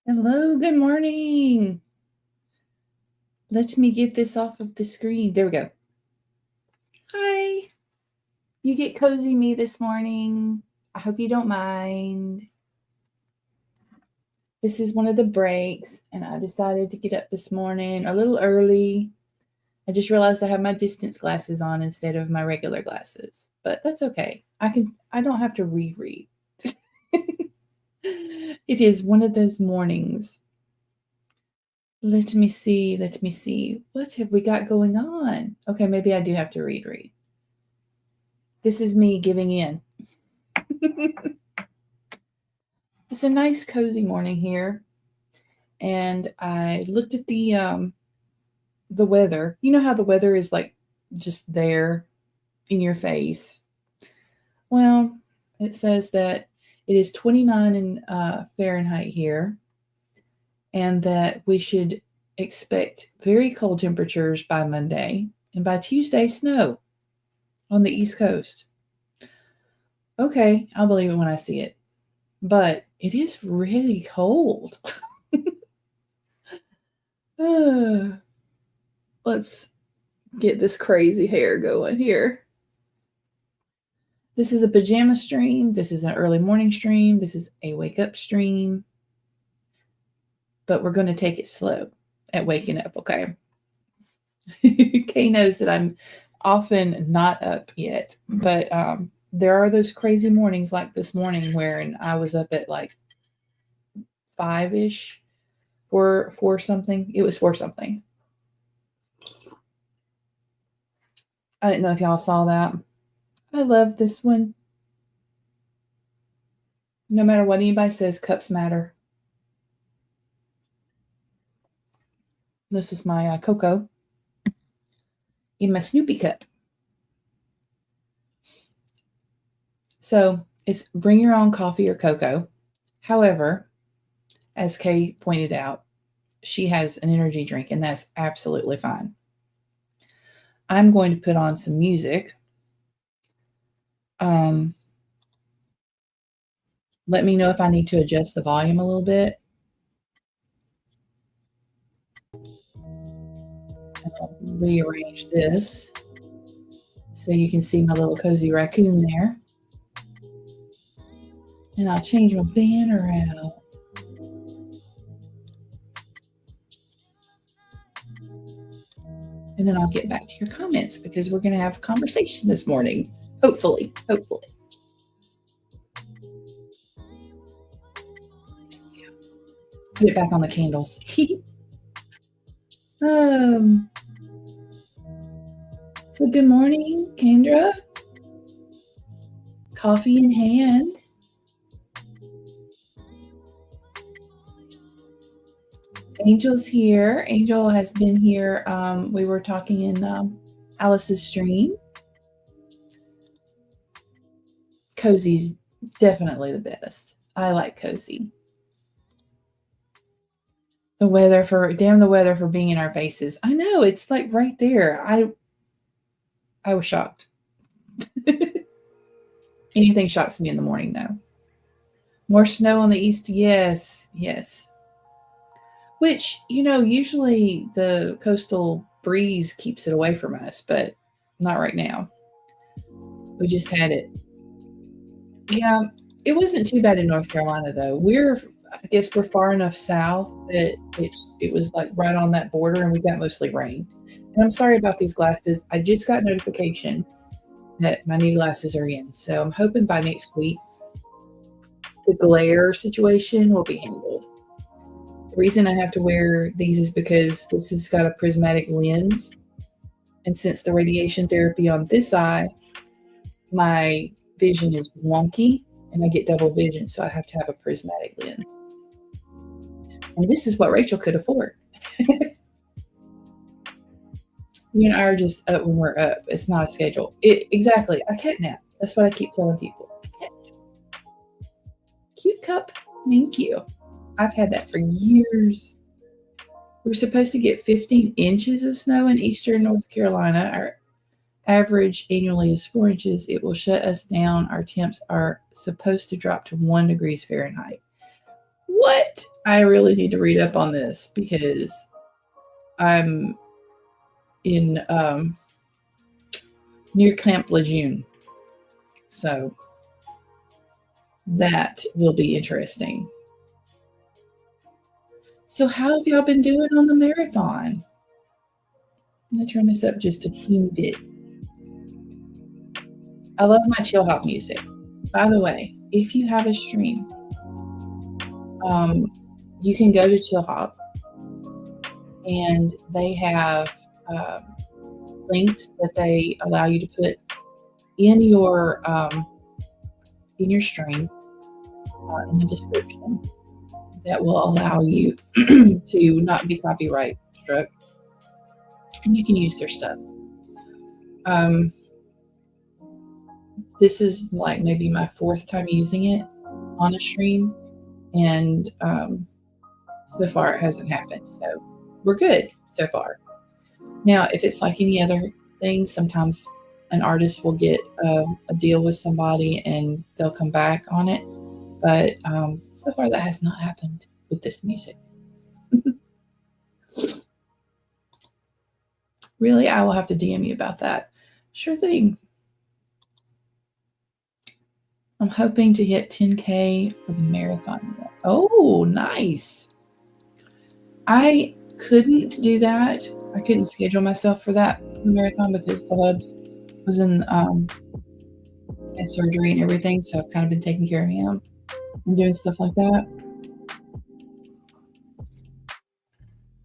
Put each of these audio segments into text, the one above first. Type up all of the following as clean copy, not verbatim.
Hello, good morning. Let me get this off of the screen. There we go. Hi. You get cozy me this morning. I hope you don't mind. This is one of the breaks, and I decided to get up this morning a little early. I just realized I have my distance glasses on instead of my regular glasses, but that's okay. I don't have to reread. It is one of those mornings. Let me see. What have we got going on? Okay, maybe I do have to read. This is me giving in. It's a nice, cozy morning here. And I looked at the weather. You know how the weather is like just there in your face? Well, it says that it is 29 in Fahrenheit here, and that we should expect very cold temperatures by Monday, and by Tuesday, snow on the East Coast. Okay, I'll believe it when I see it. But it is really cold. Let's get this crazy hair going here. This is a pajama stream. This is an early morning stream. This is a wake up stream. But we're going to take it slow at waking up, okay? Kay knows that I'm often not up yet, but there are those crazy mornings like this morning where I was up at like 5-ish for something. It was for something. I didn't know if y'all saw that. I love this one. No matter what anybody says, cups matter. This is my cocoa in my Snoopy cup. So it's bring your own coffee or cocoa. However, as Kay pointed out, she has an energy drink, and that's absolutely fine. I'm going to put on some music. Let me know if I need to adjust the volume a little bit. I'll rearrange this so you can see my little cozy raccoon there. And I'll change my banner out. And then I'll get back to your comments because we're going to have a conversation this morning. Hopefully. Put it back on the candles. So good morning, Kendra. Coffee in hand. Angel's here. Angel has been here. We were talking in Alice's stream. Cozy's definitely the best. I like cozy. The weather for being in our faces. I know, it's like right there. I was shocked. Anything shocks me in the morning though. More snow on the east. Yes. Which, usually the coastal breeze keeps it away from us, but not right now. We just had it. Yeah, it wasn't too bad in North Carolina though. I guess we're far enough south that it was like right on that border, and we got mostly rain. And I'm sorry about these glasses. I just got notification that my new glasses are in. So I'm hoping by next week the glare situation will be handled. The reason I have to wear these is because this has got a prismatic lens. And since the radiation therapy on this eye, my vision is wonky and I get double vision. So I have to have a prismatic lens. And this is what Rachel could afford. You and I are just up when we're up. It's not a schedule. Exactly. I catnap. That's what I keep telling people. Cute cup. Thank you. I've had that for years. We're supposed to get 15 inches of snow in eastern North Carolina. Our average annually is 4 inches. It will shut us down. Our temps are supposed to drop to 1 degree Fahrenheit. what? I really need to read up on this because I'm in near Camp Lejeune. So that will be interesting. So how have y'all been doing on the marathon? I'm going to turn this up just a teeny bit. I love my chill hop music. By the way, if you have a stream, you can go to Chill Hop, and they have links that they allow you to put in your stream in the description that will allow you to not be copyright struck, and you can use their stuff. This is like maybe my 4th time using it on a stream, and so far it hasn't happened. So we're good so far. Now, if it's like any other thing, sometimes an artist will get a deal with somebody and they'll come back on it. But so far that has not happened with this music. Really, I will have to DM you about that. Sure thing. I'm hoping to hit 10K for the marathon. Oh, nice. I couldn't do that. I couldn't schedule myself for that for the marathon because the hubs was in had surgery and everything. So I've kind of been taking care of him and doing stuff like that.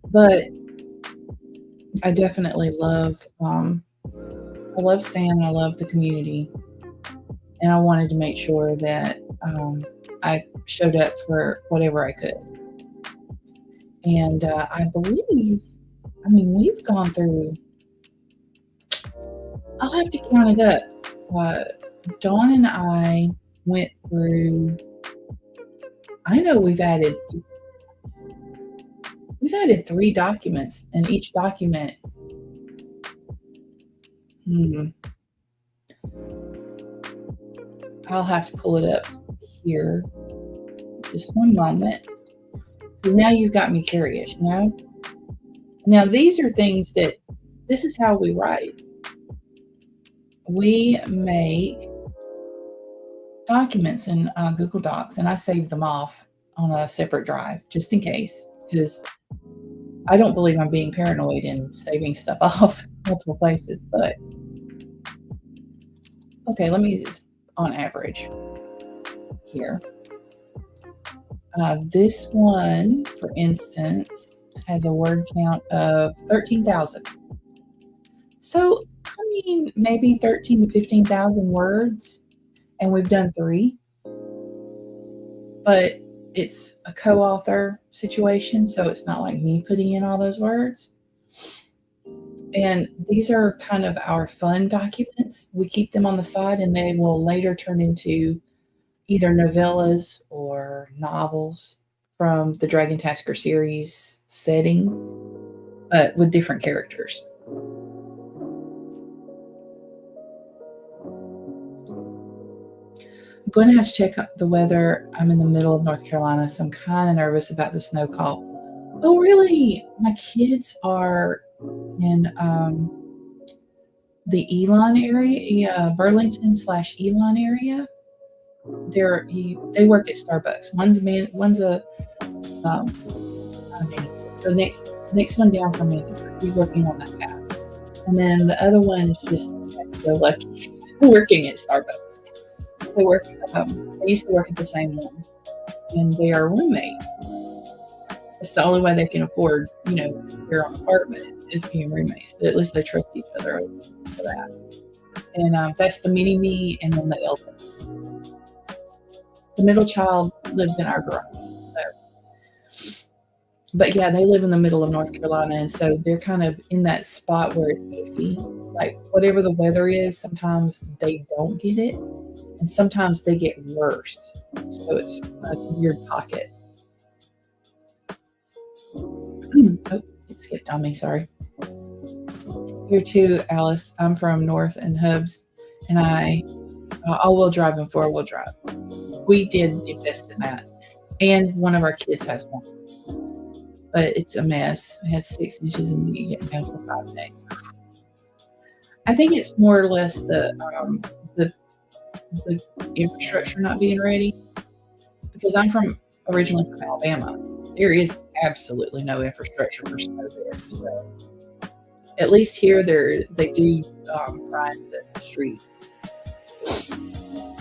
But I definitely love I love Sam and I love the community. And I wanted to make sure that I showed up for whatever I could. And I believe, we've gone through, I'll have to count it up. Dawn and I went through, I know we've added 3 documents, and each document, I'll have to pull it up here. Just one moment. Because now you've got me curious, you know? Now, these are things that, this is how we write. We make documents in Google Docs, and I save them off on a separate drive, just in case. Because I don't believe I'm being paranoid and saving stuff off multiple places, but okay, let me just, on average here. This one, for instance, has a word count of 13,000. So, maybe 13 to 15,000 words, and we've done 3. But it's a co-author situation, so it's not like me putting in all those words. And these are kind of our fun documents. We keep them on the side, and they will later turn into either novellas or novels from the Dragon Tasker series setting, but with different characters. I'm going to have to check up the weather. I'm in the middle of North Carolina, so I'm kind of nervous about the snow call. Oh, really? My kids are in the Elon area, Burlington/Elon area. They work at Starbucks. One's the next one down from me. He's working on that path, and then the other one is just lucky working at Starbucks. They work. They used to work at the same one, and they are roommates. It's the only way they can afford, their own apartment is being roommates. But at least they trust each other for that. And that's the mini me, and then the eldest. The middle child lives in our garage. But yeah, they live in the middle of North Carolina, and so they're kind of in that spot where it's iffy. It's like whatever the weather is, sometimes they don't get it, and sometimes they get worse. So it's a weird pocket. Oh, it skipped on me, sorry. Here too, Alice. I'm from North and Hubs, and I all-wheel drive and four-wheel drive. We did invest in that. And one of our kids has one. But it's a mess. It has 6 inches and you get mail for 5 days. I think it's more or less the infrastructure not being ready. Because I'm originally from Alabama. There is absolutely no infrastructure for snow there. So at least here they do prime the streets.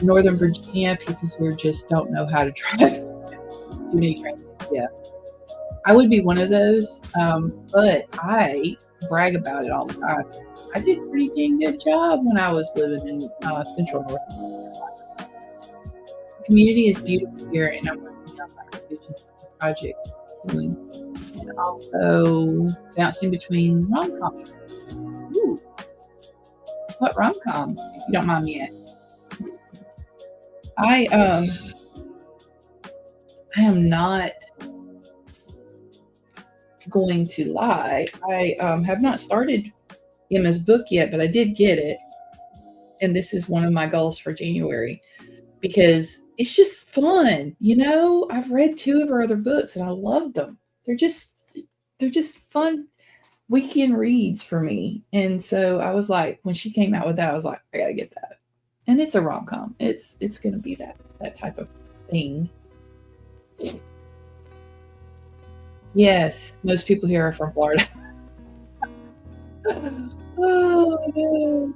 Northern Virginia, people here just don't know how to drive too many trains. Yeah, I would be one of those, but I brag about it all the time. I did a pretty dang good job when I was living in Central North Carolina. The community is beautiful here, and I'm working on my revisions project, and also bouncing between rom-coms. Ooh, what rom-com, if you don't mind me asking? I am not going to lie. I have not started Emma's book yet, but I did get it. And this is one of my goals for January because it's just fun. You know, I've read 2 of her other books and I loved them. They're just fun weekend reads for me. And so I was like, when she came out with that, I was like, I gotta get that. And it's a rom-com. It's going to be that type of thing. Yes, most people here are from Florida. Oh no!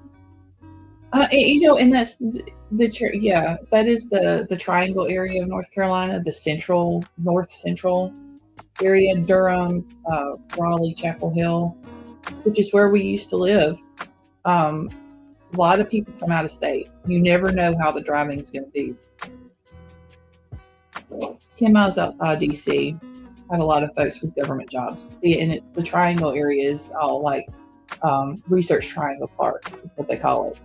You know, and that's that is the Triangle area of North Carolina, the North Central area, Durham, Raleigh, Chapel Hill, which is where we used to live. A lot of people from out of state. You never know how the driving is going to be. 10 miles outside DC, I have a lot of folks with government jobs. See, and it's the Triangle area is all like Research Triangle Park, is what they call it,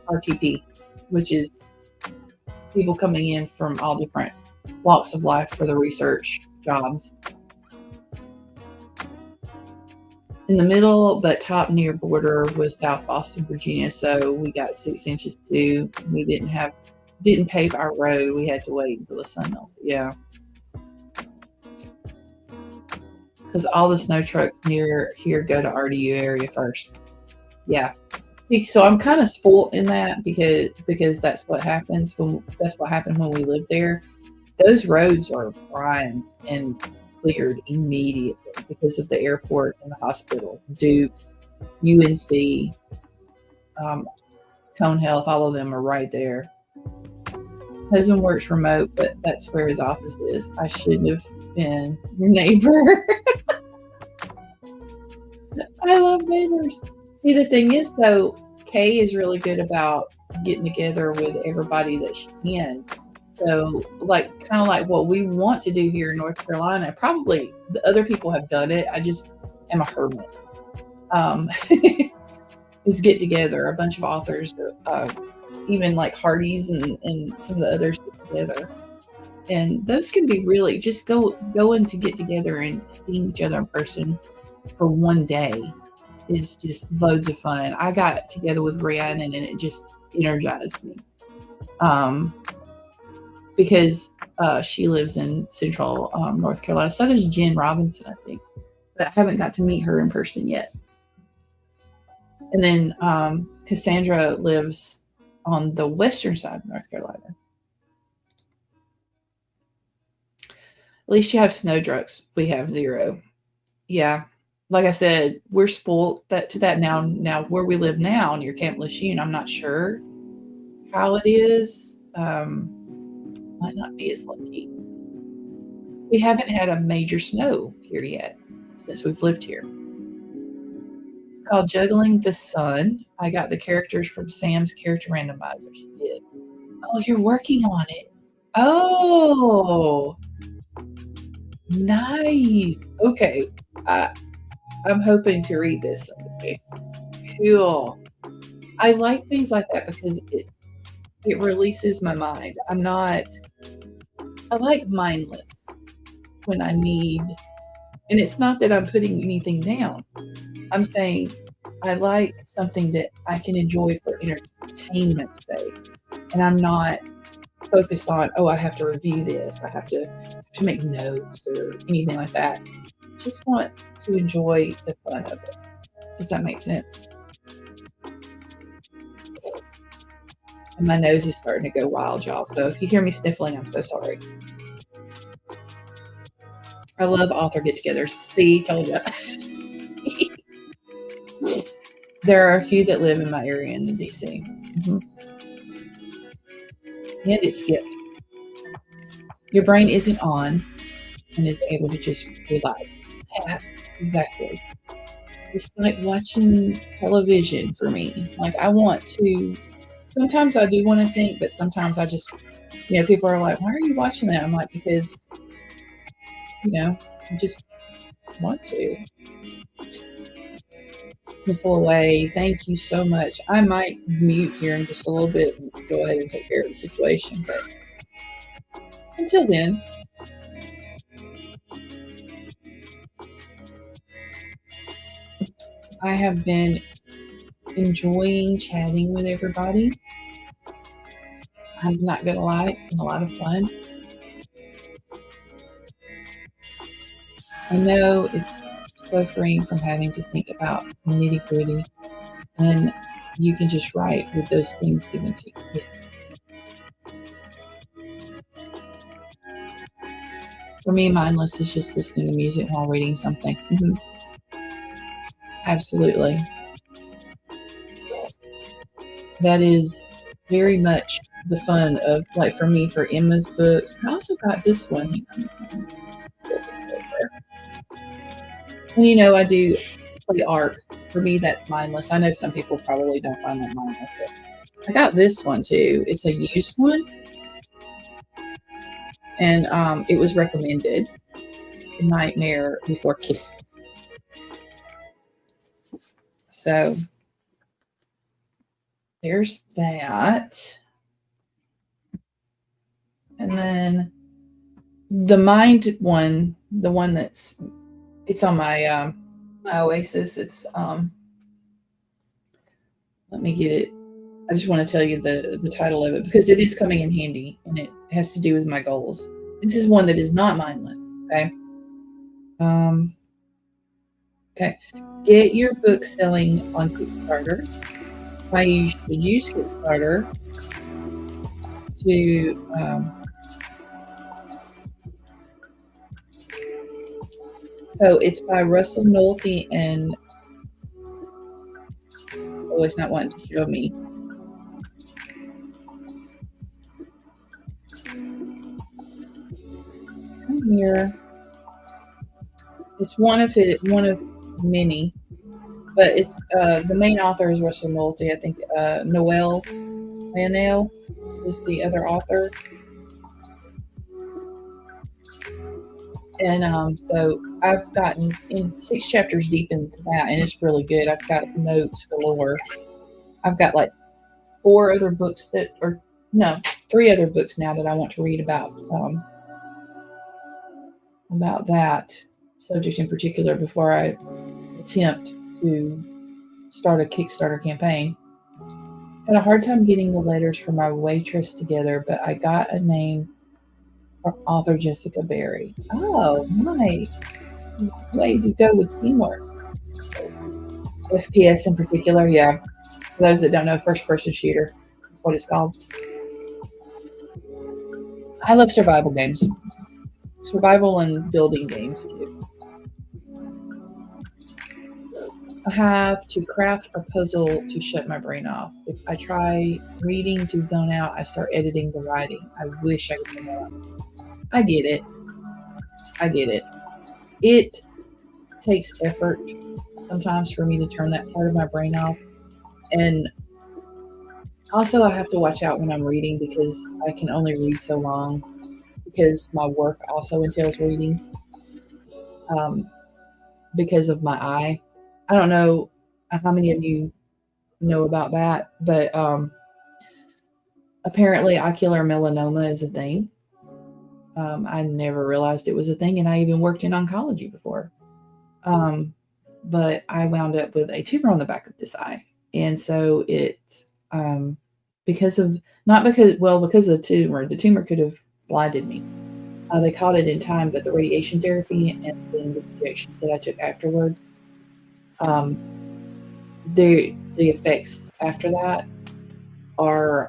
RTP, which is people coming in from all different walks of life for the research jobs. In the middle, but top near border was South Boston, Virginia. So we got 6 inches too. We didn't pave our road. We had to wait until the sun melted. Yeah. Because all the snow trucks near here go to RDU area first. Yeah. See, so I'm kind of spoiled in that because that's what happens that's what happened when we lived there. Those roads are primed and cleared immediately because of the airport and the hospitals. Duke, UNC, Cone Health, all of them are right there. Husband works remote, but that's where his office is. I shouldn't have been your neighbor. I love neighbors. See, the thing is, though, Kay is really good about getting together with everybody that she can. So, kind of like what we want to do here in North Carolina. Probably the other people have done it. I just am a hermit. Is get together, a bunch of authors, even like Hardy's and some of the others get together. And those can be really just going to get together and seeing each other in person for one day is just loads of fun. I got together with Rhiannon and it just energized me. Because she lives in Central North Carolina. So does Jen Robinson, I think. But I haven't got to meet her in person yet. And then Cassandra lives on the western side of North Carolina. At least you have snow trucks. We have 0. Yeah. Like I said, we're spoiled to that now. Now, where we live now near Camp Lejeune, I'm not sure how it is. Might not be as lucky. We haven't had a major snow here yet since we've lived here. It's called Juggling the Sun. I got the characters from Sam's character randomizer. She did. Oh, you're working on it. Oh, nice. Okay. I'm hoping to read this someday. Cool. I like things like that because it releases my mind. I like mindless when I need, and it's not that I'm putting anything down. I'm saying I like something that I can enjoy for entertainment's sake. And I'm not focused on, oh, I have to review this, I have to make notes or anything like that. Just want to enjoy the fun of it. Does that make sense? And my nose is starting to go wild, y'all. So if you hear me sniffling, I'm so sorry. I love author get-togethers. See, told you. There are a few that live in my area in the DC. Mm-hmm. And it skipped. Your brain isn't on and is able to just relax. Yeah, exactly. It's like watching television for me. Like I want to, sometimes I do want to think, but sometimes I just, people are like, why are you watching that? I'm like, because, I just want to. Sniffle away. Thank you so much. I might mute here in just a little bit and go ahead and take care of the situation. But until then, I have been enjoying chatting with everybody. I'm not going to lie, it's been a lot of fun. I know it's so freeing from having to think about nitty gritty, and you can just write with those things given to you. Yes. For me, mindless is just listening to music while reading something. Mm-hmm. Absolutely. That is very much the fun of, like, for me, for Emma's books. I also got this one. And I do play ARC. For me, that's mindless. I know some people probably don't find that mindless, but I got this one too. It's a used one, and it was recommended. Nightmare Before Christmas. So there's that. And then the Mind one, the one it's on my my Oasis. It's let me get it. I just want to tell you the title of it because it is coming in handy and it has to do with my goals. This is one that is not mindless. Okay. Okay. Get your book selling on Kickstarter. Why you should use Kickstarter to so it's by Russell Nolte and it's not wanting to show me. Come here. It's one of many, but it's the main author is Russell Nolte. I think Noelle Lanell is the other author. And so I've gotten in 6 chapters deep into that, and it's really good. I've got notes galore. I've got like 3 other books now that I want to read about that subject in particular before I attempt to start a Kickstarter campaign. Had a hard time getting the letters for my waitress together, but I got a name from author Jessica Berry. Oh, nice. Way to go with teamwork. FPS in particular, yeah. For those that don't know, first-person shooter is what it's called. I love survival games. Survival and building games, too. I have to craft a puzzle to shut my brain off. If I try reading to zone out, I start editing the writing. I wish I could do that. I get it. It takes effort sometimes for me to turn that part of my brain off. And also I have to watch out when I'm reading because I can only read so long because my work also entails reading because of my eye. I don't know how many of you know about that, but apparently ocular melanoma is a thing. I never realized it was a thing, and I even worked in oncology before. But I wound up with a tumor on the back of this eye, and so it because of because of the tumor. The tumor could have blinded me. They caught it in time, but the radiation therapy and then the injections that I took afterward, the effects after that are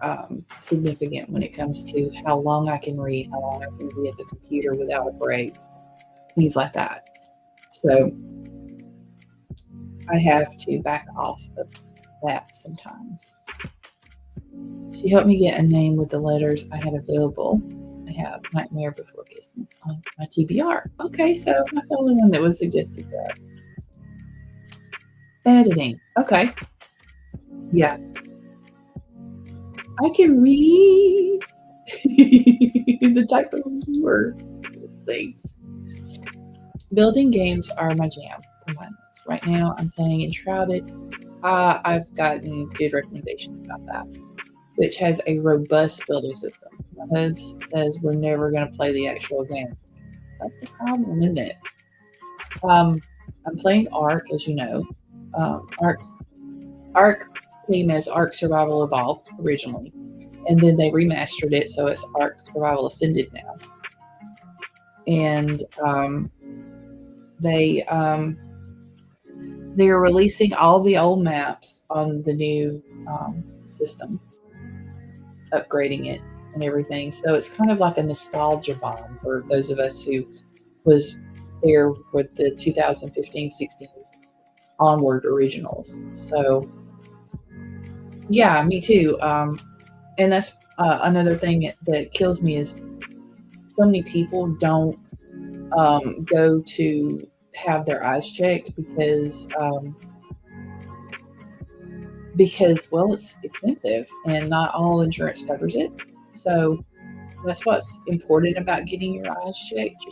significant when it comes to how long I can read, how long I can be at the computer without a break, things like that. So I have to back off of that sometimes. She helped me get a name with the letters I had available. I have Nightmare Before Christmas on my TBR. Okay, so I'm not the only one that was suggested that. Editing. Okay. Yeah. I can read the type of word thing. Building games are my jam for mindless. Right now, I'm playing Enshrouded. I've gotten good recommendations about that, which has a robust building system. My husband says we're never going to play the actual game. That's the problem, isn't it? I'm playing Ark, as you know. Ark came as Ark Survival Evolved originally, and then they remastered it, so it's Ark Survival Ascended now. And they're releasing all the old maps on the new system, upgrading it and everything. So it's kind of like a nostalgia bomb for those of us who was there with the 2015-16 onward originals. So yeah, me too. And that's another thing that kills me is so many people don't go to have their eyes checked because well, it's expensive and not all insurance covers it. So that's what's important about getting your eyes checked.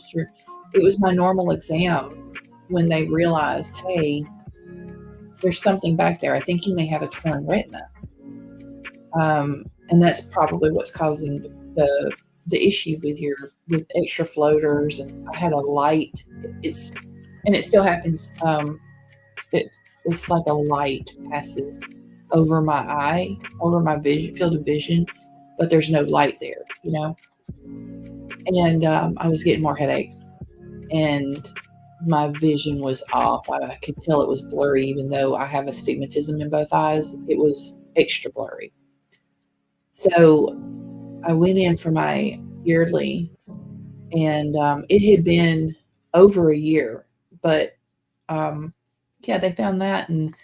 It was my normal exam when they realized, hey, there's something back there. I think you may have a torn retina. And that's probably what's causing the issue with extra floaters. And I had a light. And it still happens. It's like a light passes over my eye, over my field of vision, but there's no light there, you know? And I was getting more headaches and my vision was off. I could tell it was blurry, even though I have astigmatism in both eyes. It was extra blurry. So I went in for my yearly, and it had been over a year, but yeah, they found that. And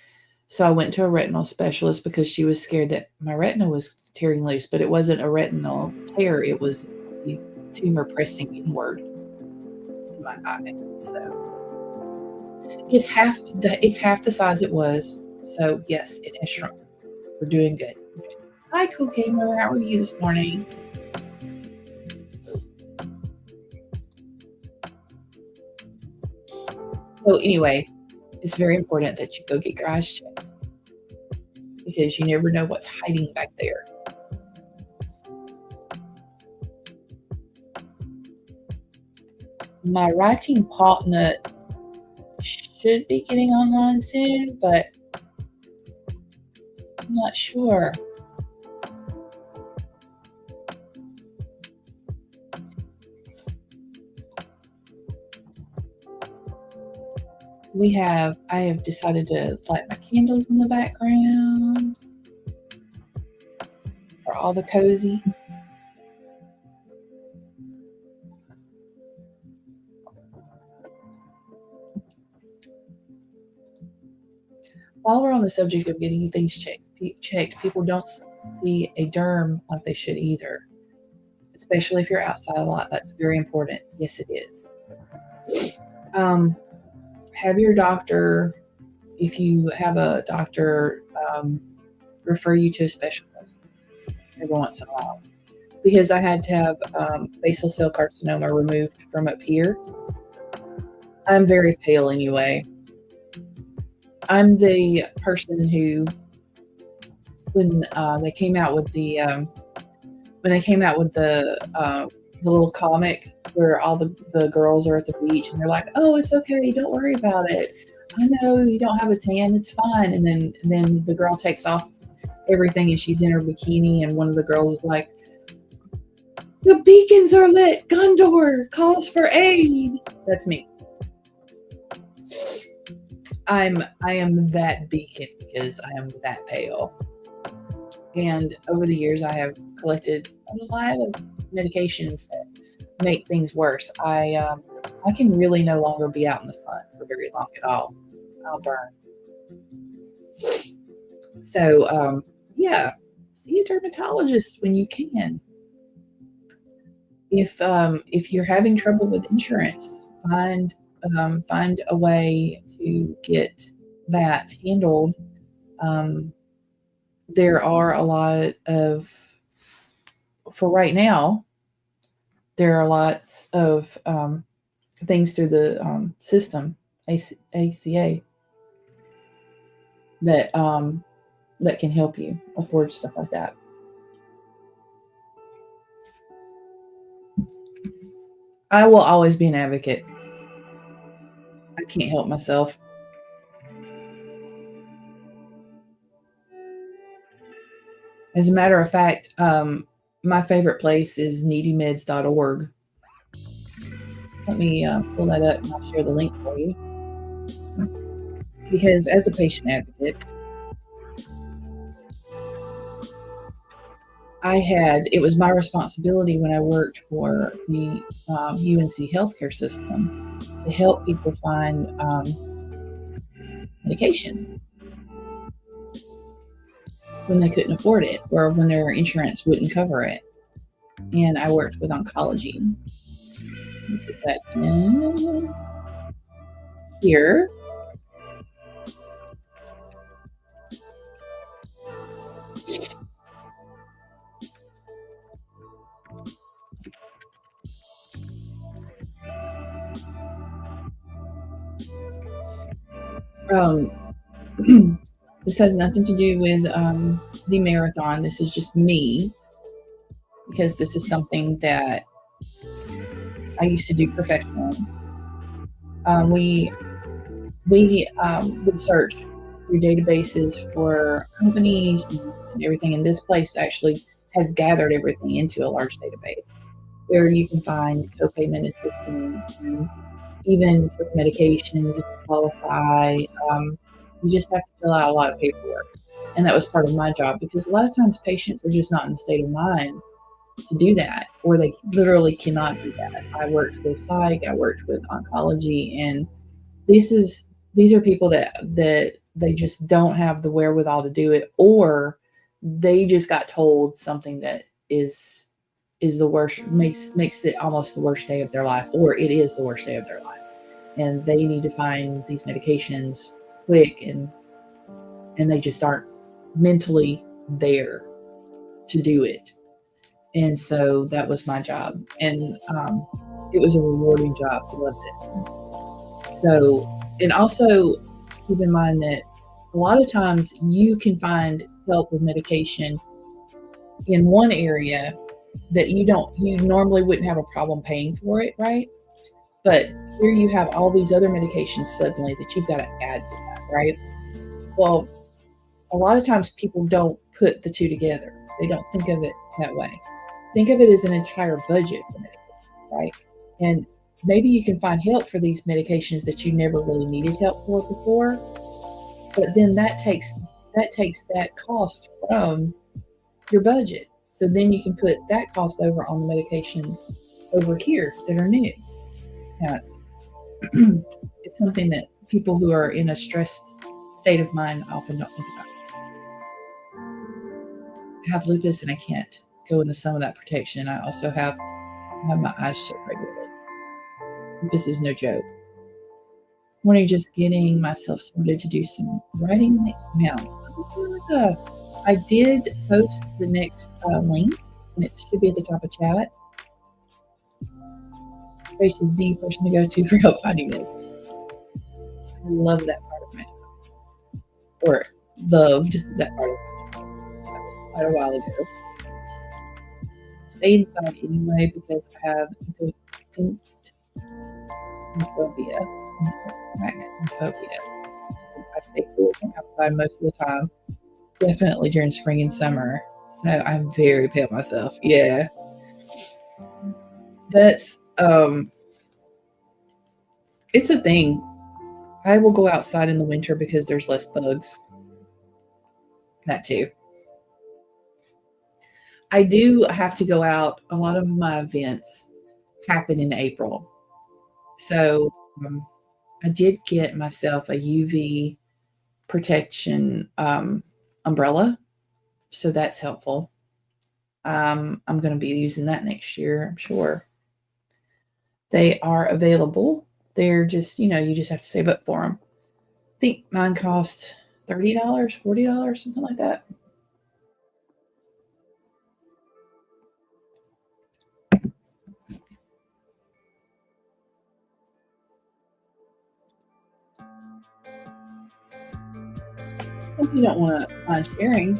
so I went to a retinal specialist because she was scared that my retina was tearing loose, but it wasn't a retinal tear. It was the tumor pressing inward in my eye. So it's half the size it was. So yes, it has shrunk. We're doing good. Hi, Cool Gamer. How are you this morning? So anyway, it's very important that you go get your eyes checked because you never know what's hiding back there. My writing partner should be getting online soon, but I'm not sure. I have decided to light my candles in the background for all the cozy. While we're on the subject of getting things checked, people don't see a derm like they should either, especially if you're outside a lot. That's very important. Yes, it is. Have your doctor, if you have a doctor, refer you to a specialist every once in a while. Because I had to have basal cell carcinoma removed from up here. I'm very pale anyway. I'm the person who, when they came out with the little comic where all the girls are at the beach and they're like, oh, it's okay, don't worry about it. I know you don't have a tan, it's fine. And then the girl takes off everything, and she's in her bikini, and one of the girls is like, "The beacons are lit. Gondor calls for aid." That's me. I am that beacon because I am that pale. And over the years, I have collected a lot of medications that make things worse. I can really no longer be out in the sun for very long at all. I'll burn. So, yeah, see a dermatologist when you can. If you're having trouble with insurance, find a way to get that handled. There are a lot of, for right now, there are lots of things through the system, ACA, that can help you afford stuff like that. I will always be an advocate. I can't help myself. As a matter of fact, my favorite place is needymeds.org. Let me pull that up and I'll share the link for you. Because as a patient advocate, it was my responsibility when I worked for the UNC healthcare system to help people find medications when they couldn't afford it or when their insurance wouldn't cover it. And I worked with oncology. Put that in here. This has nothing to do with the marathon. This is just me, because this is something that I used to do professionally. We would search through databases for companies and everything, and this place actually has gathered everything into a large database where you can find co-payment assistance, and even for medications if you qualify. You just have to fill out a lot of paperwork, and that was part of my job, because a lot of times patients are just not in the state of mind to do that, or they literally cannot do that. I worked with psych, I worked with oncology, and these are people that they just don't have the wherewithal to do it, or they just got told something that is the worst, makes it almost the worst day of their life, or it is the worst day of their life, and they need to find these medications quick, and they just aren't mentally there to do it. And so that was my job, and it was a rewarding job. I loved it. So, and also keep in mind that a lot of times you can find help with medication in one area that you normally wouldn't have a problem paying for it, right? But here you have all these other medications suddenly that you've got to add to that, right? Well, a lot of times people don't put the two together. They don't think of it that way. Think of it as an entire budget for medication, right? And maybe you can find help for these medications that you never really needed help for before, but then that takes that cost from your budget. So then you can put that cost over on the medications over here that are new. Now it's something that people who are in a stressed state of mind often don't think about. I have lupus and I can't go in the sun without protection. I also have my eyes shut regularly. Lupus is no joke. Morning, just getting myself started to do some writing next round. I did post the next link, and it should be at the top of chat. Rach is the person to go to for help finding this. I love that part of my job, or loved that part of my job. That was quite a while ago. Stay inside anyway because I have phobia. I stay cool from outside most of the time. Definitely during spring and summer. So I'm very pale myself. Yeah. That's it's a thing. I will go outside in the winter because there's less bugs. That too. I do have to go out. A lot of my events happen in April. So I did get myself a UV protection umbrella. So that's helpful. I'm going to be using that next year, I'm sure. They are available. They're just, you just have to save up for them. I think mine cost $30, $40, something like that. So if you don't want to mind sharing,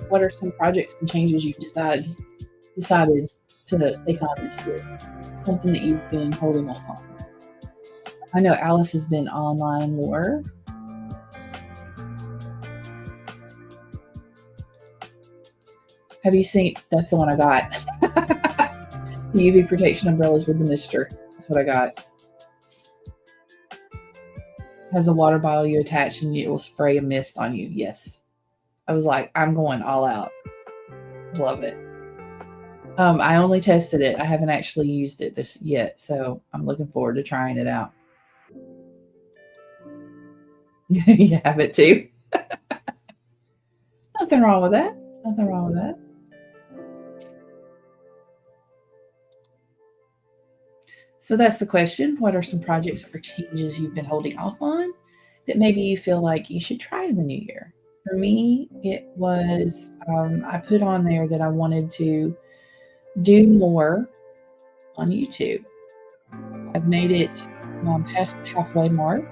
what are some projects and changes you've decided to take on this year? Something that you've been holding off on. I know Alice has been online more. Have you seen? That's the one I got. The UV protection umbrellas with the mister. That's what I got. Has a water bottle you attach and it will spray a mist on you. Yes. I was like, I'm going all out. Love it. I only tested it. I haven't actually used it this yet, so I'm looking forward to trying it out. You have it too. Nothing wrong with that. Nothing wrong with that. So that's the question. What are some projects or changes you've been holding off on that maybe you feel like you should try in the new year? For me, it was, I put on there that I wanted to do more on YouTube. I've made it past the halfway mark.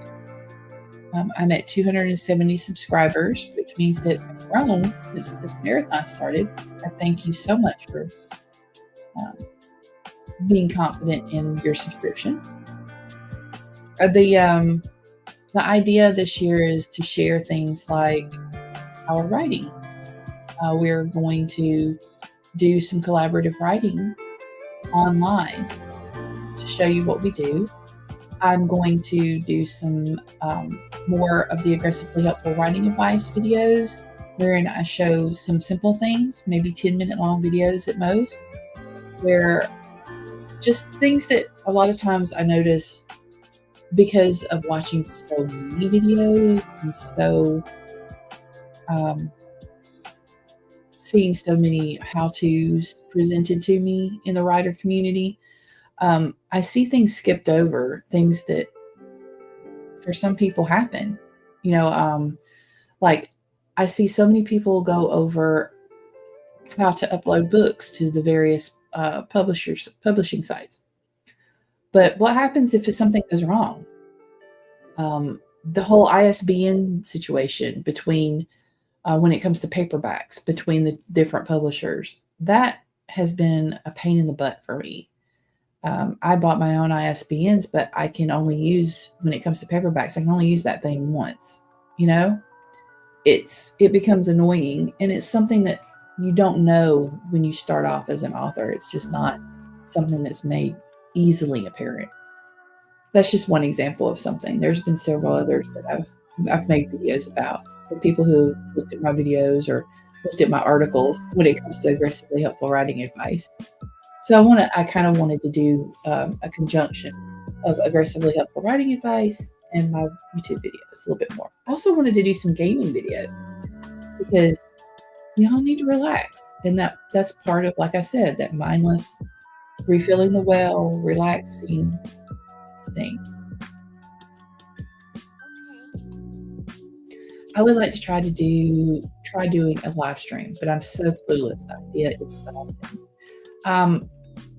I'm at 270 subscribers, which means that I've grown since this marathon started. I thank you so much for being confident in your subscription. The idea this year is to share things like our writing. We're going to do some collaborative writing online to show you what we do. I'm going to do some more of the aggressively helpful writing advice videos, wherein I show some simple things, maybe 10-minute long videos at most, where just things that a lot of times I notice because of watching so many videos and so seeing so many how-tos presented to me in the writer community. I see things skipped over, things that for some people happen, like I see so many people go over how to upload books to the various publishing sites. But what happens if something goes wrong? The whole ISBN situation between when it comes to paperbacks between the different publishers, that has been a pain in the butt for me. I bought my own ISBNs, but I can only use, when it comes to paperbacks, I can only use that thing once. It becomes annoying, and it's something that you don't know when you start off as an author. It's just not something that's made easily apparent. That's just one example of something. There's been several others that I've made videos about for people who looked at my videos or looked at my articles when it comes to aggressively helpful writing advice. So I kind of wanted to do a conjunction of aggressively helpful writing advice and my YouTube videos a little bit more. I also wanted to do some gaming videos because y'all need to relax. And that's part of, like I said, that mindless refilling the well, relaxing thing. I would like to try doing a live stream, but I'm so clueless. The idea is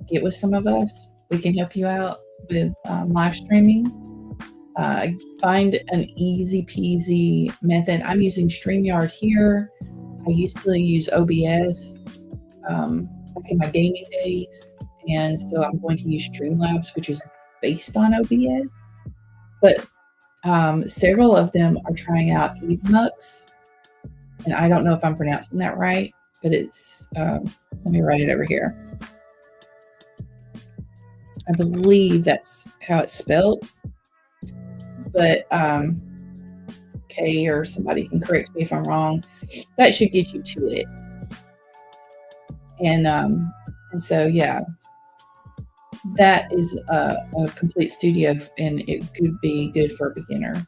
get with some of us. We can help you out with live streaming. Find an easy peasy method. I'm using StreamYard here. I used to use OBS back in my gaming days, and so I'm going to use Streamlabs, which is based on OBS. But several of them are trying out EveMux, And I don't know if I'm pronouncing that right, but it's, let me write it over here. I believe that's how it's spelled, but K, or somebody can correct me if I'm wrong. That should get you to it. And so, yeah, that is a complete studio, and it could be good for a beginner.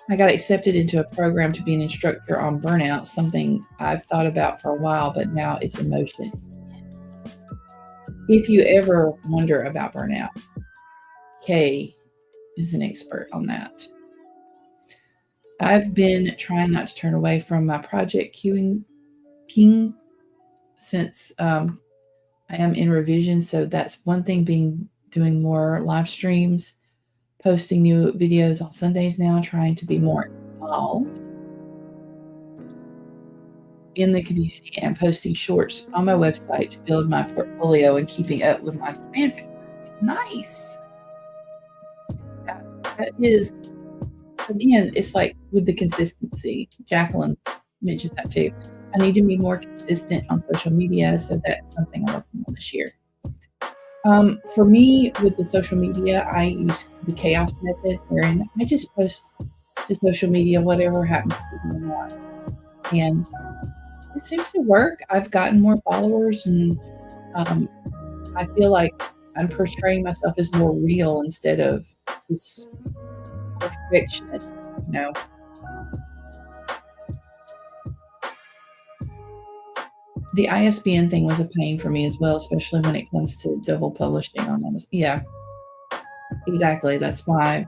I got accepted into a program to be an instructor on burnout, something I've thought about for a while, but now it's in motion. If you ever wonder about burnout, Kay is an expert on that. I've been trying not to turn away from my project queuing since I am in revision. So that's one thing, doing more live streams, posting new videos on Sundays now, trying to be more involved in the community and posting shorts on my website to build my portfolio and keeping up with my fanfics. Nice. That is, again, it's like with the consistency. Jacqueline mentions that too. I need to be more consistent on social media, so that's something I'm working on this year. For me, with the social media, I use the chaos method, wherein I just post to social media whatever happens to be going on. And it seems to work. I've gotten more followers, and I feel like I'm portraying myself as more real instead of this perfectionist, you know. The ISBN thing was a pain for me as well, especially when it comes to double publishing on this. Yeah, exactly. That's why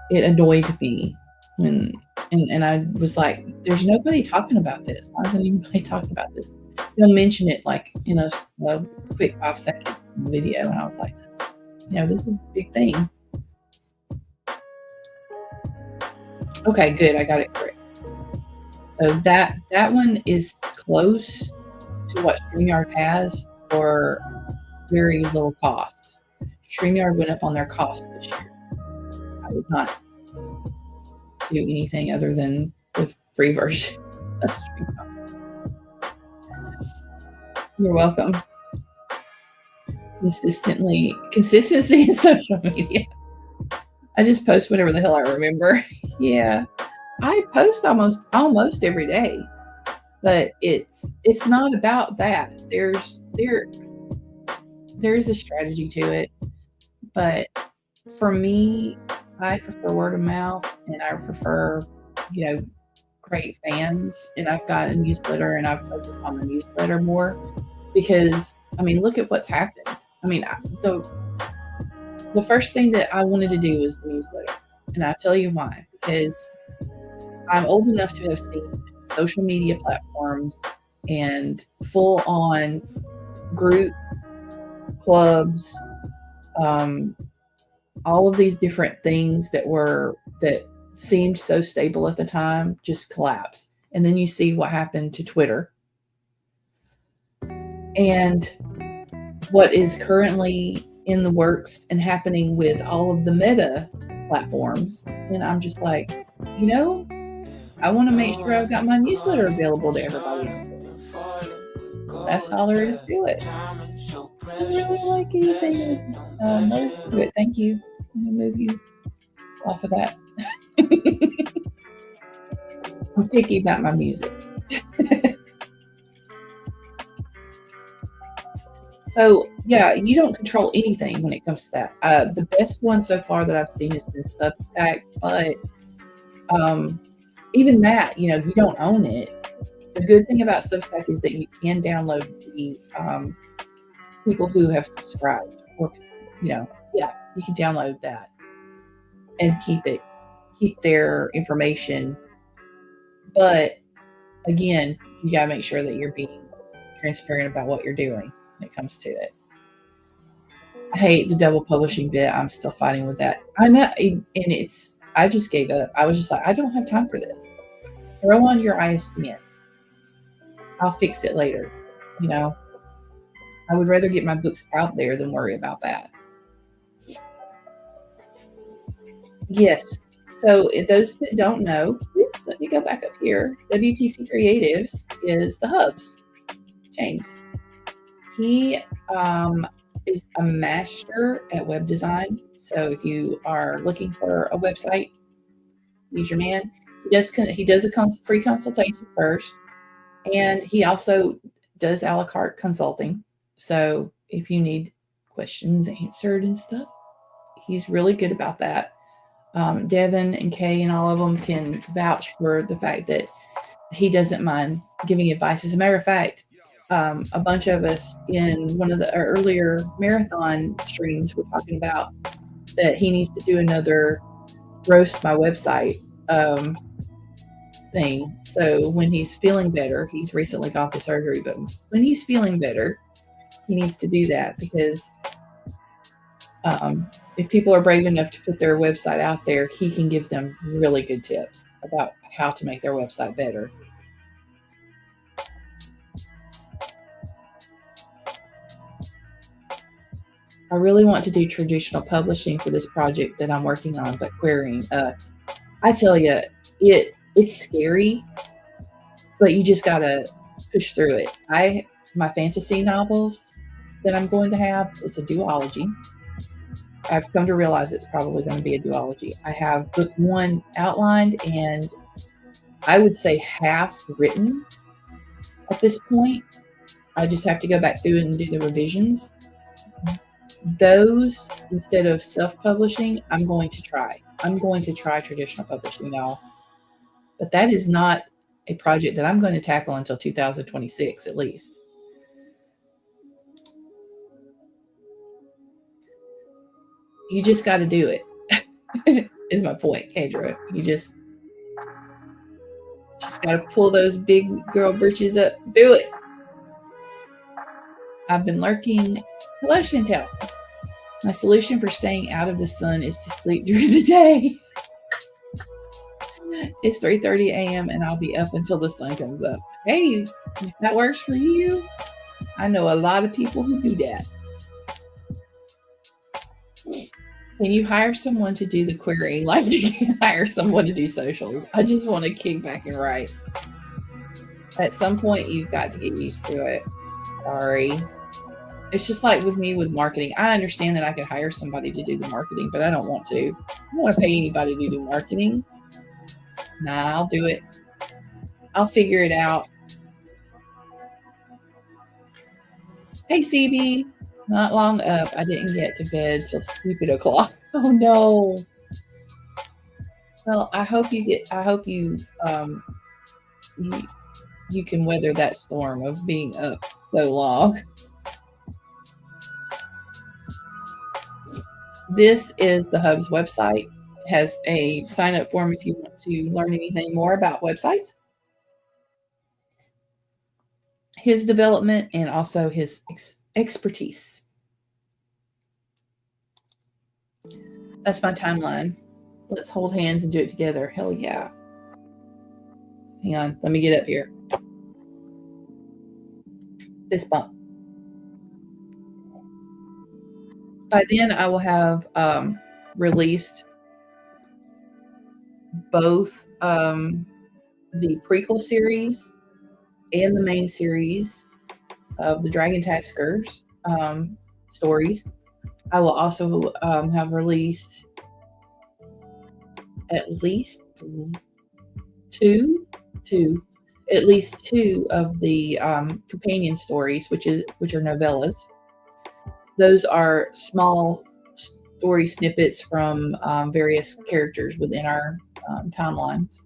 it annoyed me when, and I was like, there's nobody talking about this. Why isn't anybody talking about this? They'll mention it like in a quick 5 seconds in the video. And I was like, this is a big thing. Okay, good. I got it correct. So that one is close to what StreamYard has for very little cost. StreamYard went up on their cost this year. I would not do anything other than the free version of StreamYard. You're welcome. Consistency in social media. I just post whatever the hell I remember. Yeah. I post almost every day, but it's not about that. There's a strategy to it, but for me, I prefer word of mouth, and I prefer, great fans. And I've got a newsletter, and I've focused on the newsletter more because, look at what's happened. The first thing that I wanted to do was the newsletter, and I'll tell you why. Because I'm old enough to have seen social media platforms and full-on groups, clubs, all of these different things that seemed so stable at the time just collapse. And then you see what happened to Twitter and what is currently in the works and happening with all of the meta platforms. And I'm just like, I want to make sure I've got my newsletter available to everybody. That's all there is to it. I don't really like anything notes to it. Thank you. Let me move you off of that. I'm picky about my music. So, yeah, you don't control anything when it comes to that. The best one so far that I've seen has been Substack, but even that, you don't own it. The good thing about Substack is that you can download the people who have subscribed, or, you can download that and keep their information. But again, you got to make sure that you're being transparent about what you're doing when it comes to it. I hate the double publishing bit. I'm still fighting with that. I know, and I just gave up. I was just like, I don't have time for this. Throw on your ISBN. I'll fix it later. I would rather get my books out there than worry about that. Yes, So those that don't know, let me go back up here. WTC Creatives is the hubs. James. He is a master at web design. So if you are looking for a website, he's your man. He does a free consultation first, and he also does a la carte consulting. So if you need questions answered and stuff, he's really good about that. Devin and Kay and all of them can vouch for the fact that he doesn't mind giving advice. As a matter of fact, a bunch of us in one of the earlier marathon streams were talking about that he needs to do another roast my website thing. So when he's feeling better, he's recently gone through surgery, but when he's feeling better, he needs to do that, because if people are brave enough to put their website out there, he can give them really good tips about how to make their website better. I really want to do traditional publishing for this project that I'm working on, but querying. I tell you, it's scary, but you just gotta push through it. My fantasy novels that I'm going to have, it's a duology. I've come to realize it's probably going to be a duology. I have book 1 outlined, and I would say half written at this point. I just have to go back through and do the revisions. Those, instead of self-publishing, I'm going to try traditional publishing, y'all. But that is not a project that I'm going to tackle until 2026 at least. You just got to do it, is my point, Kendra. You just got to pull those big girl britches up. Do it. I've been lurking. Hello, Chantel. My solution for staying out of the sun is to sleep during the day. It's 3:30 a.m. and I'll be up until the sun comes up. Hey, if that works for you, I know a lot of people who do that. Can you hire someone to do the querying like you can hire someone to do socials? I just want to kick back and write. At some point, you've got to get used to it. Sorry. It's just like with me with marketing. I understand that I could hire somebody to do the marketing, but I don't want to. I don't want to pay anybody to do marketing. Nah, I'll do it. I'll figure it out. Hey, CB. Not long up. I didn't get to bed till stupid o'clock. Oh no. Well, I hope you can weather that storm of being up so long. This is the Hub's website. It has a sign up form if you want to learn anything more about websites, his development, and also his expertise. That's my timeline. Let's hold hands and do it together. Hell yeah. Hang on. Let me get up here. Fist bump. By then, I will have released both the prequel series and the main series of the Dragon Taskers stories. I will also have released at least two of the companion stories, which are novellas. Those are small story snippets from various characters within our timelines.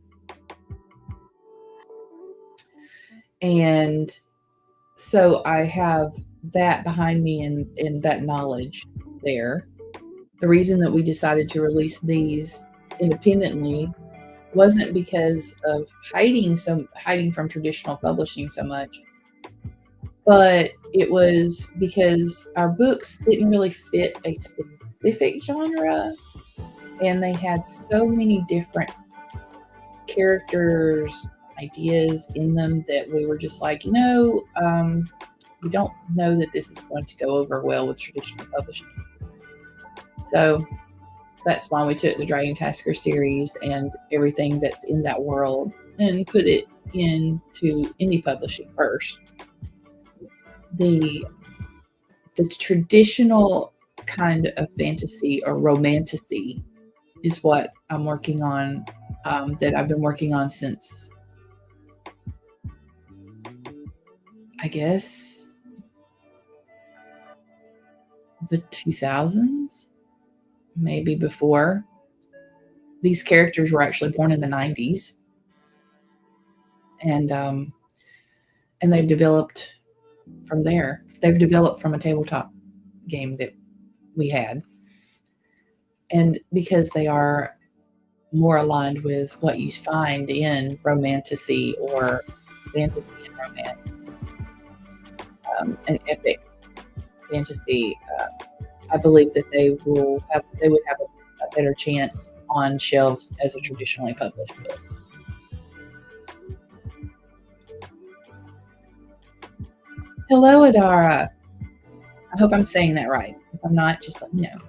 And so I have that behind me and that knowledge there. The reason that we decided to release these independently wasn't because of hiding from traditional publishing so much, but it was because our books didn't really fit a specific genre, and they had so many different characters, ideas in them that we were just like, we don't know that this is going to go over well with traditional publishing. So that's why we took the Dragon Tasker series and everything that's in that world and put it into indie publishing first. The traditional kind of fantasy or romantasy is what I'm working on, that I've been working on since, I guess, the 2000s, maybe before. These characters were actually born in the 90s, and they've developed from there. They've developed from a tabletop game that we had, and because they are more aligned with what you find in romantasy or fantasy and romance, an epic fantasy, I believe that they would have a better chance on shelves as a traditionally published book. Hello, Adara. I hope I'm saying that right. If I'm not, just let me know.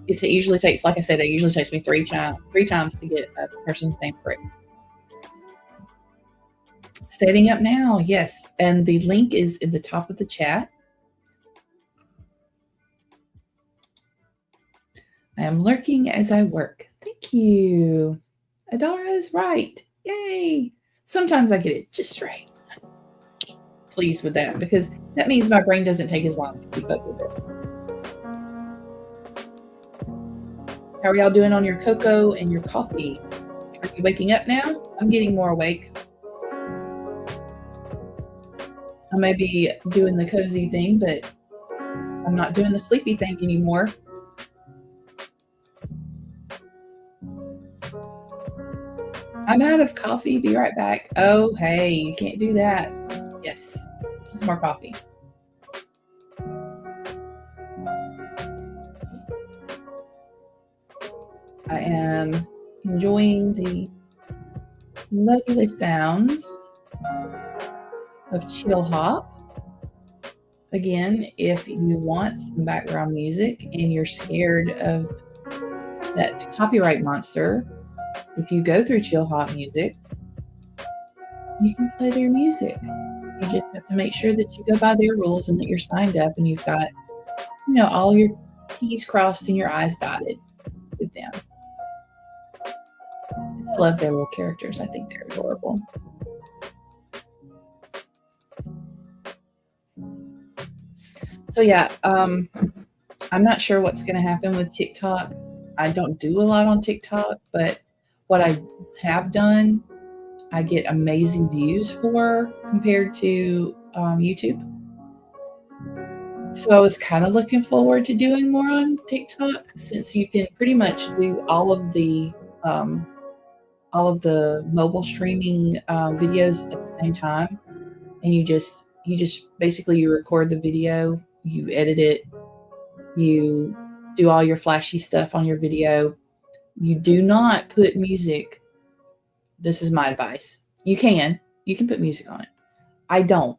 It usually takes, like I said, me three times to get a person's name correct. Setting up now, yes. And the link is in the top of the chat. I am lurking as I work. Thank you. Adara is right. Yay. Sometimes I get it just right. Pleased with that, because that means my brain doesn't take as long to keep up with it. How are y'all doing on your cocoa and your coffee? Are you waking up now? I'm getting more awake. I may be doing the cozy thing, but I'm not doing the sleepy thing anymore. I'm out of coffee. Be right back. Oh, hey, you can't do that. Yes, some more coffee. I am enjoying the lovely sounds of Chill Hop. Again, if you want some background music and you're scared of that copyright monster, if you go through Chill Hop Music, you can play their music. You just have to make sure that you go by their rules and that you're signed up and you've got, all your T's crossed and your I's dotted with them. I love their little characters. I think they're adorable. So yeah, I'm not sure what's going to happen with TikTok. I don't do a lot on TikTok, but what I have done, I get amazing views for compared to YouTube. So I was kind of looking forward to doing more on TikTok, since you can pretty much do all of the mobile streaming videos at the same time, and you just basically you record the video, you edit it, you do all your flashy stuff on your video. You do not put music. This is my advice. You can put music on it. I don't.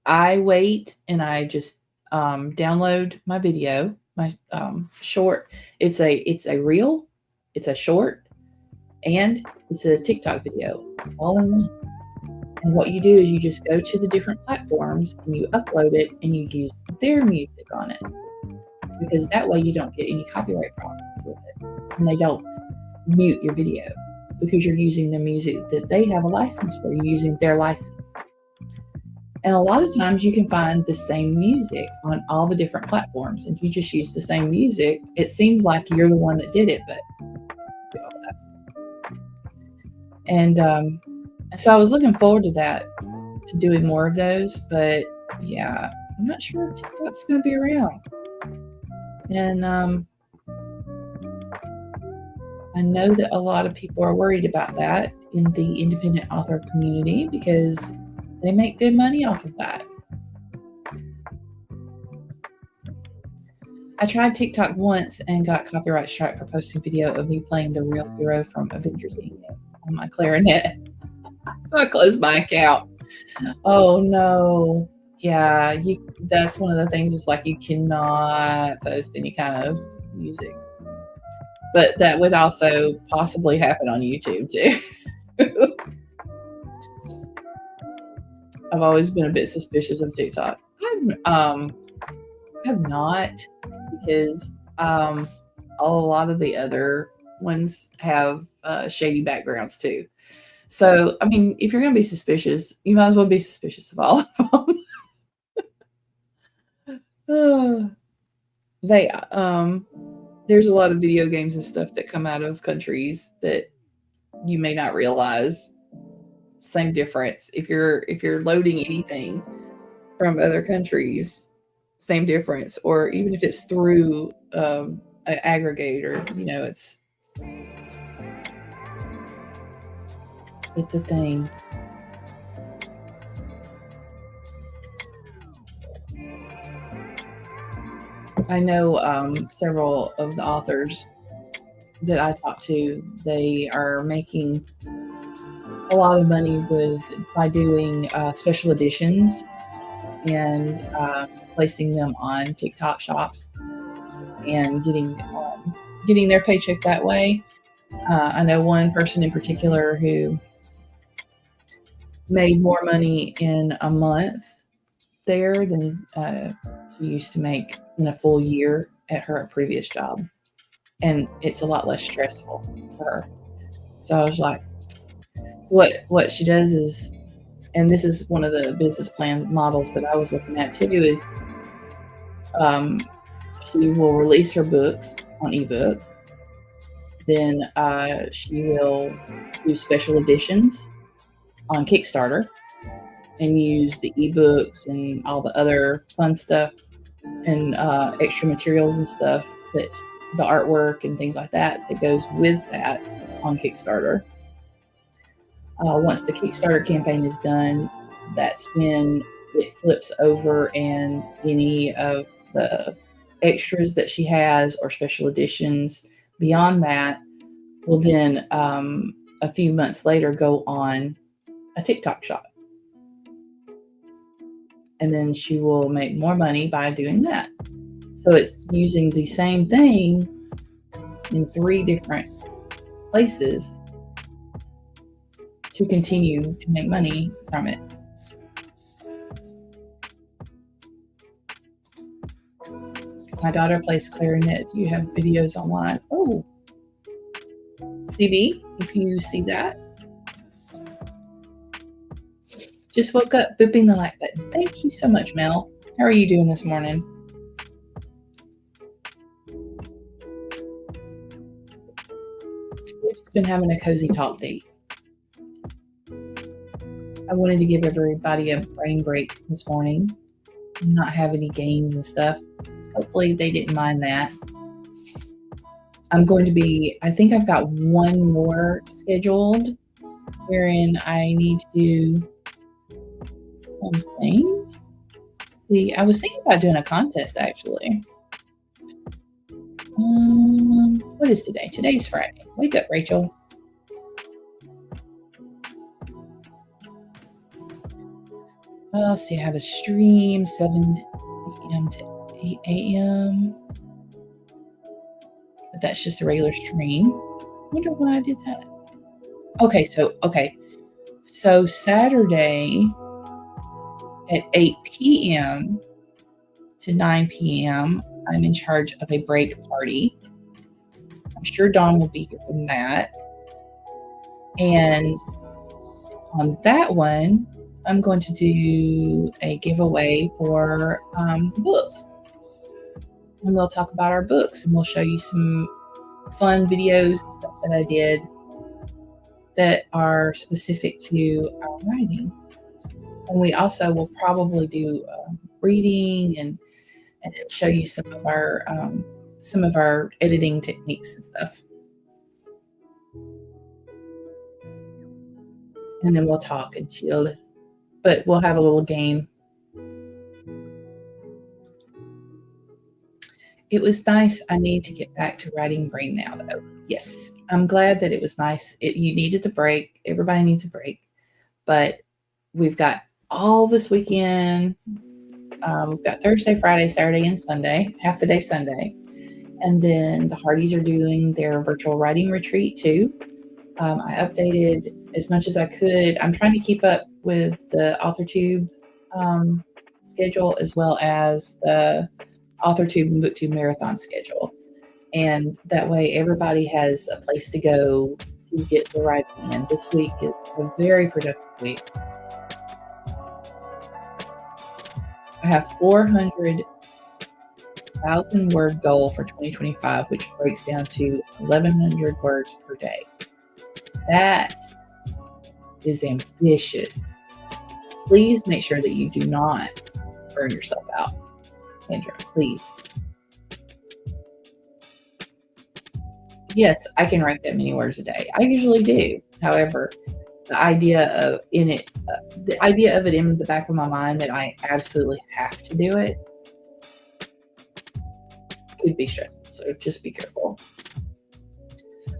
I wait and I just download my video, my short. It's a reel, it's a short, and it's a TikTok video all in one. And what you do is you just go to the different platforms and you upload it and you use their music on it, because that way you don't get any copyright problems with it, and they don't mute your video because you're using the music that they have a license for. You're using their license. And a lot of times you can find the same music on all the different platforms, and you just use the same music. It seems like you're the one that did it, but and so I was looking forward to that, to doing more of those. But yeah, I'm not sure if TikTok's going to be around. And I know that a lot of people are worried about that in the independent author community, because they make good money off of that. I tried TikTok once and got copyright strike for posting video of me playing the real hero from Avengers Endgame on my clarinet. So I closed my account. Oh no. Yeah, that's one of the things, is like you cannot post any kind of music. But that would also possibly happen on YouTube too. I've always been a bit suspicious of TikTok. I have not, because a lot of the other ones have shady backgrounds too. So, I mean, if you're going to be suspicious, you might as well be suspicious of all of them. There's a lot of video games and stuff that come out of countries that you may not realize. Same difference. If you're loading anything from other countries, same difference. Or even if it's through an aggregator, it's a thing. I know several of the authors that I talk to, they are making a lot of money by doing special editions and placing them on TikTok shops and getting their paycheck that way. I know one person in particular who made more money in a month there than she used to make in a full year at her previous job. And it's a lot less stressful for her. So I was like, what she does is, and this is one of the business plan models that I was looking at too, is she will release her books on ebook. Then she will do special editions on Kickstarter and use the ebooks and all the other fun stuff and extra materials and stuff, that the artwork and things like that goes with that on Kickstarter. Once the Kickstarter campaign is done, that's when it flips over, and any of the extras that she has or special editions beyond that will then a few months later go on a TikTok shop. And then she will make more money by doing that. So it's using the same thing in 3 different places to continue to make money from it. My daughter plays clarinet. Do you have videos online? Oh, CB, if you see that. Just woke up, booping the like button. Thank you so much, Mel. How are you doing this morning? We've just been having a cozy talk date. I wanted to give everybody a brain break this morning and not have any games and stuff. Hopefully they didn't mind that. I think I've got one more scheduled wherein I need to do something. Let's see, I was thinking about doing a contest actually. What is today? Today's Friday. Wake up, Rachel. Let's see, I have a stream 7 a.m. to 8 a.m. But that's just a regular stream. I wonder why I did that. Okay, so Saturday at 8 p.m. to 9 p.m., I'm in charge of a break party. I'm sure Dawn will be here for that. And on that one, I'm going to do a giveaway for the books. And we'll talk about our books, and we'll show you some fun videos and stuff that I did that are specific to our writing. And we also will probably do reading and show you some of our editing techniques and stuff. And then we'll talk and chill, but we'll have a little game. It was nice. I need to get back to writing brain now, though. Yes, I'm glad that it was nice. You needed the break. Everybody needs a break. But we've got all this weekend. We've got Thursday, Friday, Saturday, and Sunday, half the day Sunday. And then the Hardys are doing their virtual writing retreat too. I updated as much as I could. I'm trying to keep up with the Authortube schedule as well as the Authortube and Booktube marathon schedule. And that way everybody has a place to go to get the writing in. This week is a very productive week. I have 400,000 word goal for 2025, which breaks down to 1,100 words per day. That is ambitious. Please make sure that you do not burn yourself out, Kendra, please. Yes, I can write that many words a day. I usually do. However, the idea of it in the back of my mind that I absolutely have to do it could be stressful. So just be careful.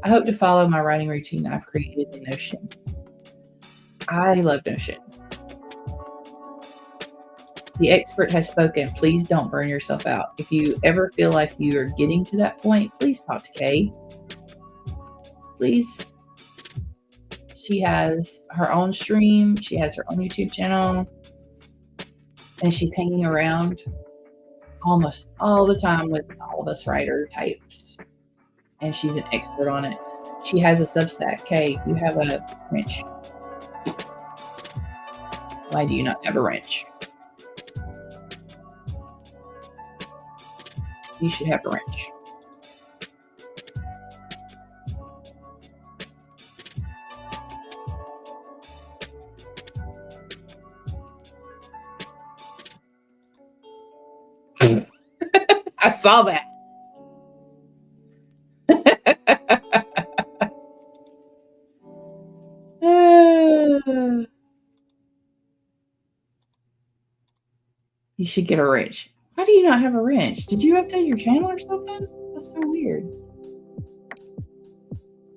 I hope to follow my writing routine that I've created in Notion. I love Notion. The expert has spoken. Please don't burn yourself out. If you ever feel like you are getting to that point, please talk to Kay. Please. She has her own stream. She has her own YouTube channel. And she's hanging around almost all the time with all of us writer types. And she's an expert on it. She has a Substack. Kay, you have a wrench. Why do you not have a wrench? You should have a wrench. I saw that. You should get a wrench. Why do you not have a wrench? Did you update your channel or something? That's so weird.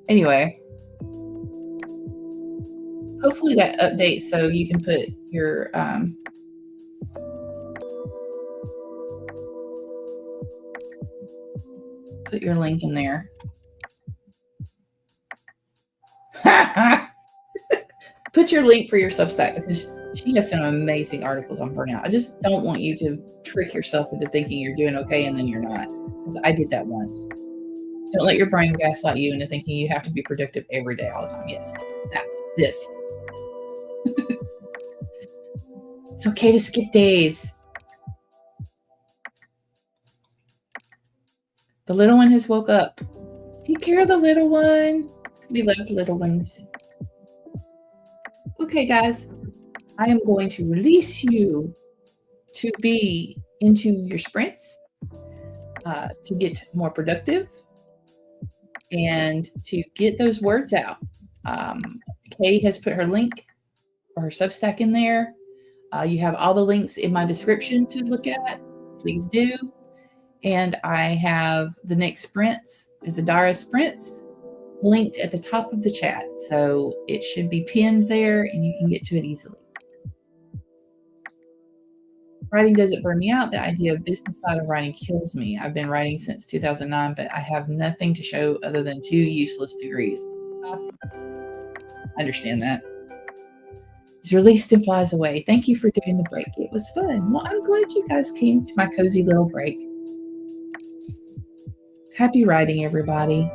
Anyway, hopefully that updates so you can put your link in there. Put your link for your Substack because she has some amazing articles on burnout. I just don't want you to trick yourself into thinking you're doing okay and then you're not. I did that once. Don't let your brain gaslight you into thinking you have to be productive every day all the time. Yes, this. It's okay to skip days. The little one has woke up. Take care of the little one. We love the little ones. Okay, guys. I am going to release you to be into your sprints, to get more productive, and to get those words out. Kay has put her link for her Substack in there. You have all the links in my description to look at. Please do. And I have the next sprints is Adara sprints linked at the top of the chat. So it should be pinned there and you can get to it easily. Writing doesn't burn me out. The idea of business side of writing kills me. I've been writing since 2009, but I have nothing to show other than 2 useless degrees. I understand that. It's released and flies away. Thank you for doing the break. It was fun. Well, I'm glad you guys came to my cozy little break. Happy writing, everybody.